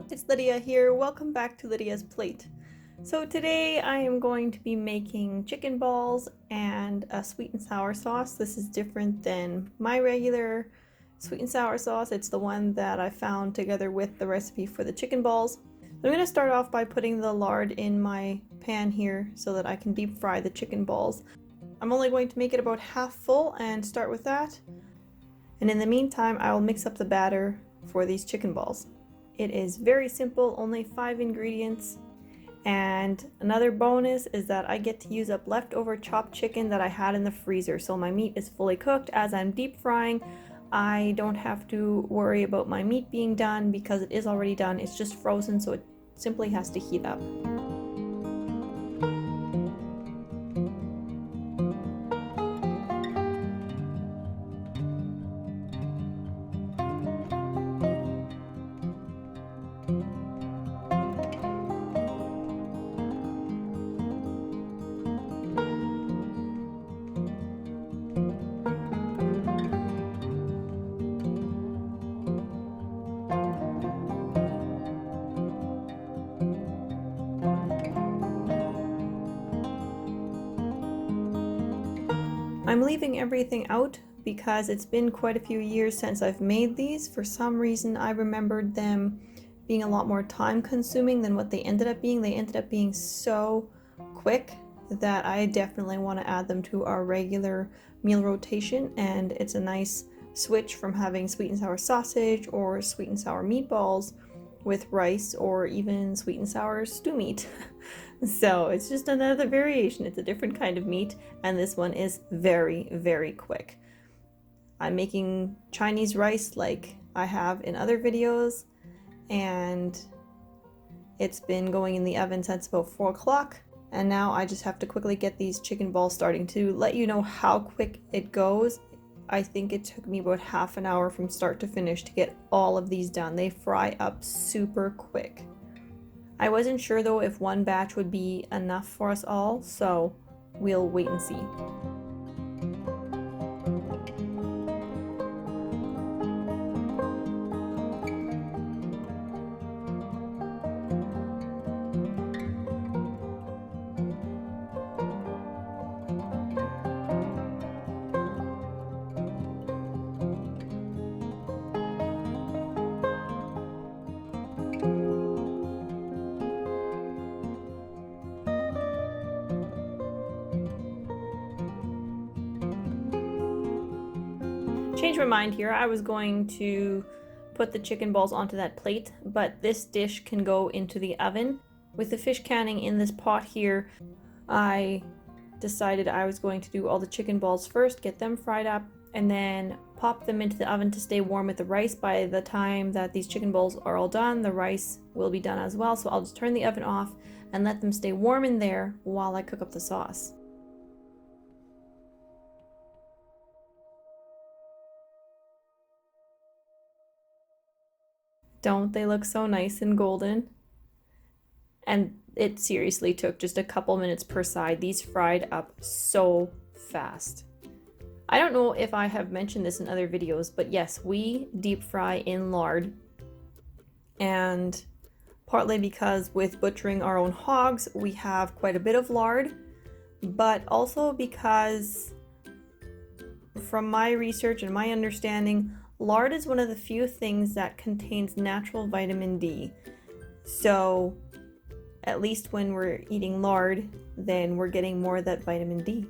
Hello, it's Lydia here. Welcome back to Lydia's Plate. So today I am going to be making chicken balls and a sweet and sour sauce. This is different than my regular sweet and sour sauce. It's the one that I found together with the recipe for the chicken balls. I'm going to start off by putting the lard in my pan here so that I can deep fry the chicken balls. I'm only going to make it about half full and start with that. And in the meantime, I will mix up the batter for these chicken balls. It is very simple, only 5 ingredients. And another bonus is that I get to use up leftover chopped chicken that I had in the freezer. So my meat is fully cooked. As I'm deep frying, I don't have to worry about my meat being done because it is already done. It's just frozen, so it simply has to heat up. I'm leaving everything out because it's been quite a few years since I've made these. For some reason, I remembered them being a lot more time consuming than what they ended up being. They ended up being so quick that I definitely want to add them to our regular meal rotation, and it's a nice switch from having sweet and sour sausage or sweet and sour meatballs with rice or even sweet and sour stew meat. So it's just another variation. It's a different kind of meat, and this one is very, very quick. I'm making Chinese rice like I have in other videos, and it's been going in the oven since about 4 o'clock. And now I just have to quickly get these chicken balls starting. To let you know how quick it goes, I think it took me about half an hour from start to finish to get all of these done. They fry up super quick. I wasn't sure though if one batch would be enough for us all, so we'll wait and see. Change my mind here. I was going to put the chicken balls onto that plate, but this dish can go into the oven. With the fish canning in this pot here, I decided I was going to do all the chicken balls first, get them fried up, and then pop them into the oven to stay warm with the rice. By the time that these chicken balls are all done, the rice will be done as well, so I'll just turn the oven off and let them stay warm in there while I cook up the sauce. Don't they look so nice and golden? And it seriously took just a couple minutes per side. These fried up so fast. I don't know if I have mentioned this in other videos, but yes, we deep fry in lard. And partly because with butchering our own hogs, we have quite a bit of lard, but also because from my research and my understanding, lard is one of the few things that contains natural vitamin D. So at least when we're eating lard, then we're getting more of that vitamin D,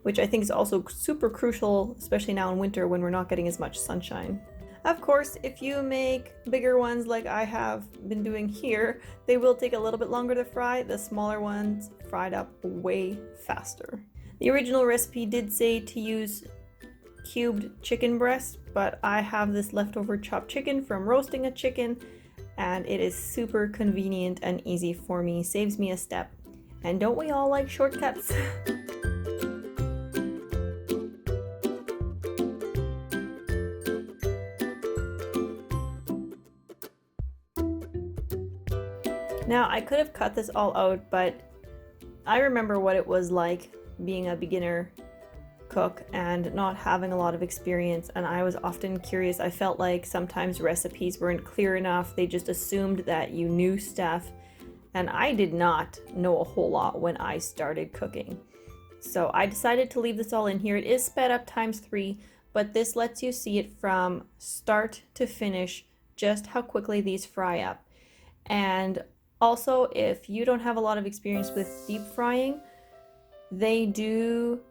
which I think is also super crucial, especially now in winter when we're not getting as much sunshine. Of course, if you make bigger ones like I have been doing here, they will take a little bit longer to fry. The smaller ones fried up way faster. The original recipe did say to use cubed chicken breast, but I have this leftover chopped chicken from roasting a chicken, and it is super convenient and easy for me, saves me a step. And don't we all like shortcuts? Now I could have cut this all out, but I remember what it was like being a beginner cook and not having a lot of experience, and I was often curious. I felt like sometimes recipes weren't clear enough. They just assumed that you knew stuff, and I did not know a whole lot when I started cooking. So I decided to leave this all in here. It is sped up ×3, but this lets you see it from start to finish, just how quickly these fry up. And also, if you don't have a lot of experience with deep frying, they do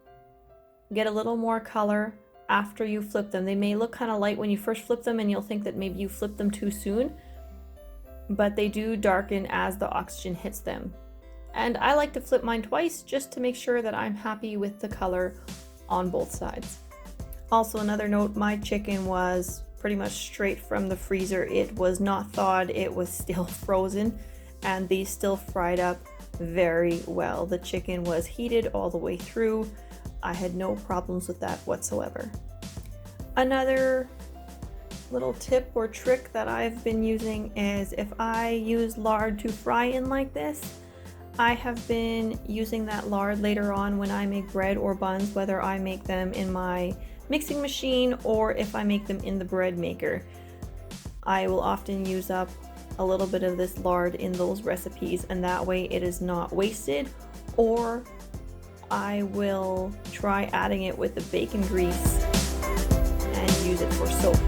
get a little more color after you flip them. They may look kind of light when you first flip them, and you'll think that maybe you flipped them too soon, but they do darken as the oxygen hits them. And I like to flip mine twice just to make sure that I'm happy with the color on both sides. Also, another note, my chicken was pretty much straight from the freezer. It was not thawed, it was still frozen, and these still fried up very well. The chicken was heated all the way through. I had no problems with that whatsoever. Another little tip or trick that I've been using is if I use lard to fry in like this, I have been using that lard later on when I make bread or buns, whether I make them in my mixing machine or if I make them in the bread maker. I will often use up a little bit of this lard in those recipes, and that way it is not wasted. Or I will try adding it with the bacon grease and use it for soap.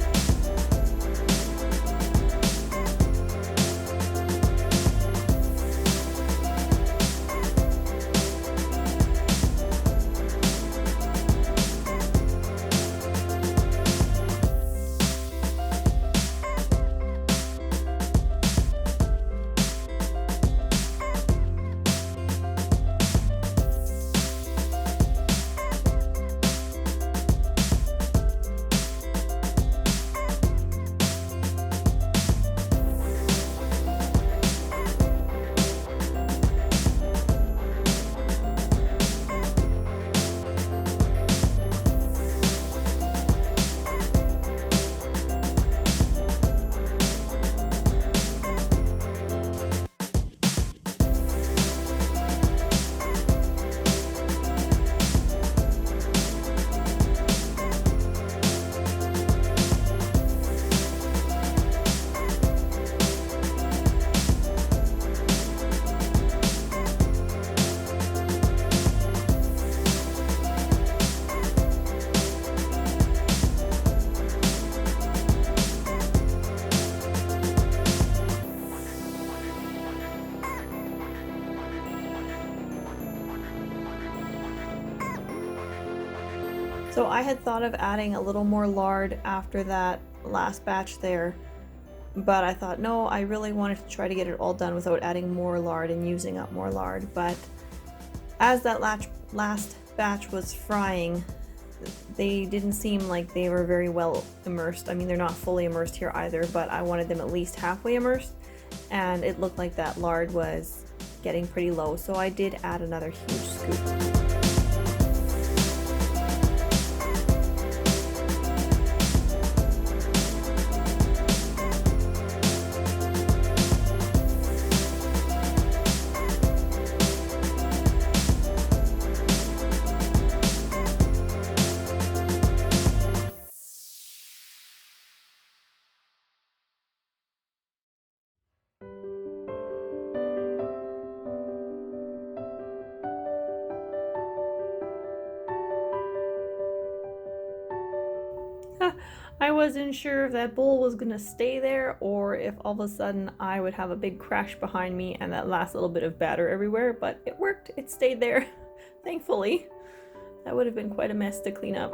So I had thought of adding a little more lard after that last batch there, but I thought, no, I really wanted to try to get it all done without adding more lard and using up more lard. But as that last batch was frying, they didn't seem like they were very well immersed. I mean, they're not fully immersed here either, but I wanted them at least halfway immersed, and it looked like that lard was getting pretty low, so I did add another huge scoop. I wasn't sure if that bowl was gonna stay there or if all of a sudden I would have a big crash behind me and that last little bit of batter everywhere, but it worked. It stayed there, thankfully. That would have been quite a mess to clean up.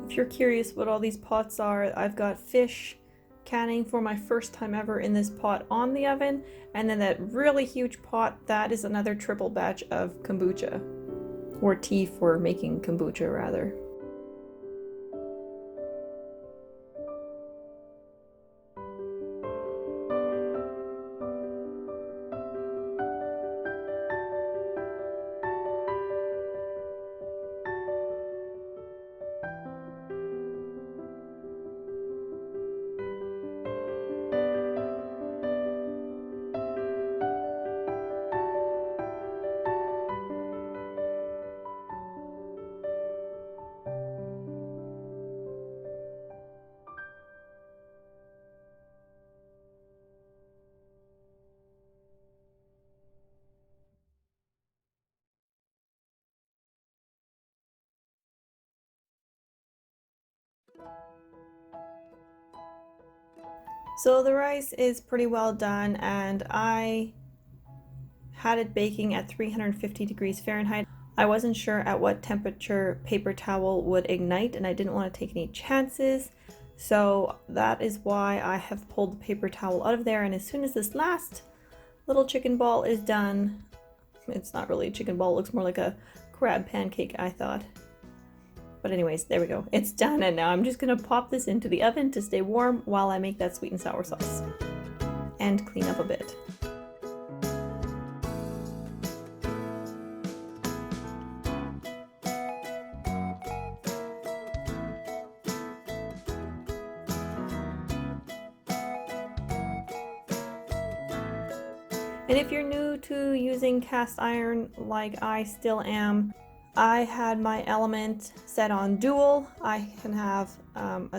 If you're curious what all these pots are, I've got fish canning for my first time ever in this pot on the oven, and then that really huge pot, that is another triple batch of kombucha, or tea for making kombucha rather. So the rice is pretty well done, and I had it baking at 350 degrees Fahrenheit. I wasn't sure at what temperature paper towel would ignite, and I didn't want to take any chances. So that is why I have pulled the paper towel out of there, and as soon as this last little chicken ball is done, it's not really a chicken ball, it looks more like a crab pancake, I thought. But anyways, there we go. It's done, and now I'm just gonna pop this into the oven to stay warm while I make that sweet and sour sauce and clean up a bit. And if you're new to using cast iron like I still am, I had my element set on dual. I can have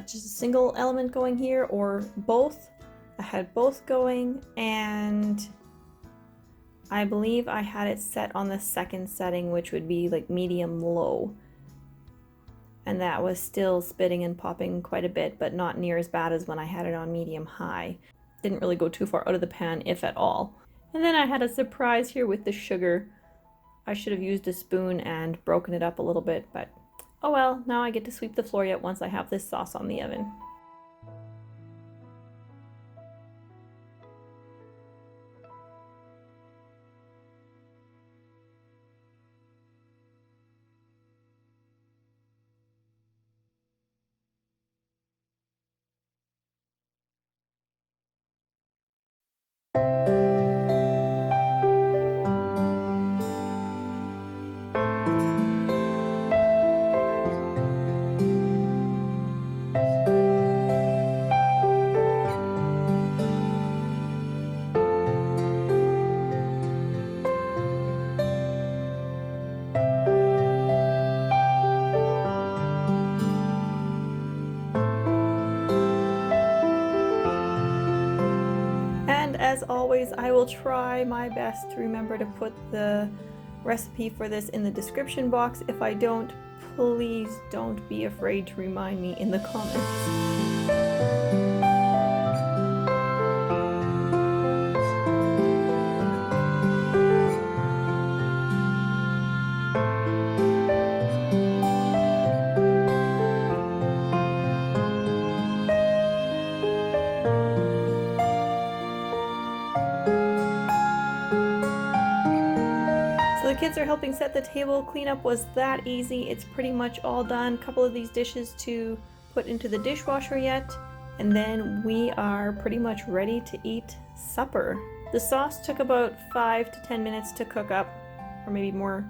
just a single element going here or both. I had both going, and I believe I had it set on the second setting, which would be like medium low. And that was still spitting and popping quite a bit, but not near as bad as when I had it on medium high. Didn't really go too far out of the pan, if at all. And then I had a surprise here with the sugar. I should have used a spoon and broken it up a little bit, but oh well, now I get to sweep the floor yet once I have this sauce on the oven. As always, I will try my best to remember to put the recipe for this in the description box. If I don't, please don't be afraid to remind me in the comments. The kids are helping set the table. Cleanup was that easy. It's pretty much all done. A couple of these dishes to put into the dishwasher yet, and then we are pretty much ready to eat supper. The sauce took about 5 to 10 minutes to cook up, or maybe more,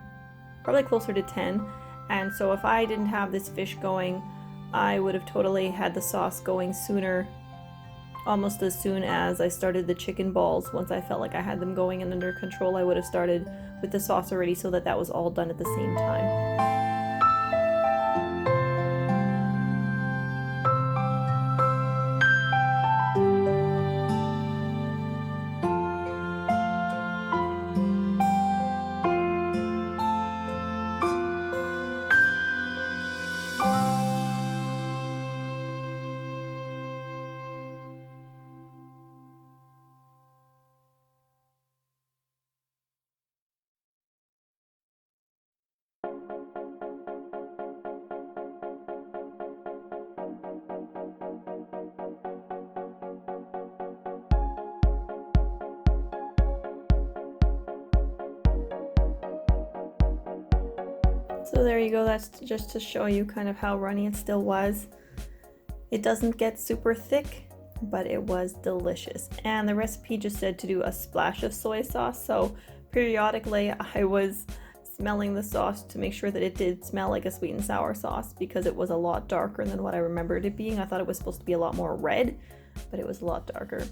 probably closer to 10. And so if I didn't have this fish going, I would have totally had the sauce going sooner, almost as soon as I started the chicken balls. Once I felt like I had them going and under control, I would have started with the sauce already so that that was all done at the same time. So there you go, that's just to show you kind of how runny it still was. It doesn't get super thick, but it was delicious. And the recipe just said to do a splash of soy sauce, so periodically I was smelling the sauce to make sure that it did smell like a sweet and sour sauce, because it was a lot darker than what I remembered it being. I thought it was supposed to be a lot more red, but it was a lot darker.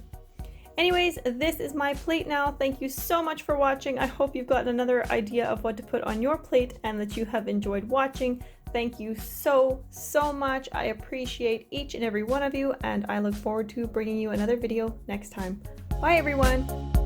Anyways, this is my plate now. Thank you so much for watching. I hope you've gotten another idea of what to put on your plate and that you have enjoyed watching. Thank you so much. I appreciate each and every one of you, and I look forward to bringing you another video next time. Bye everyone.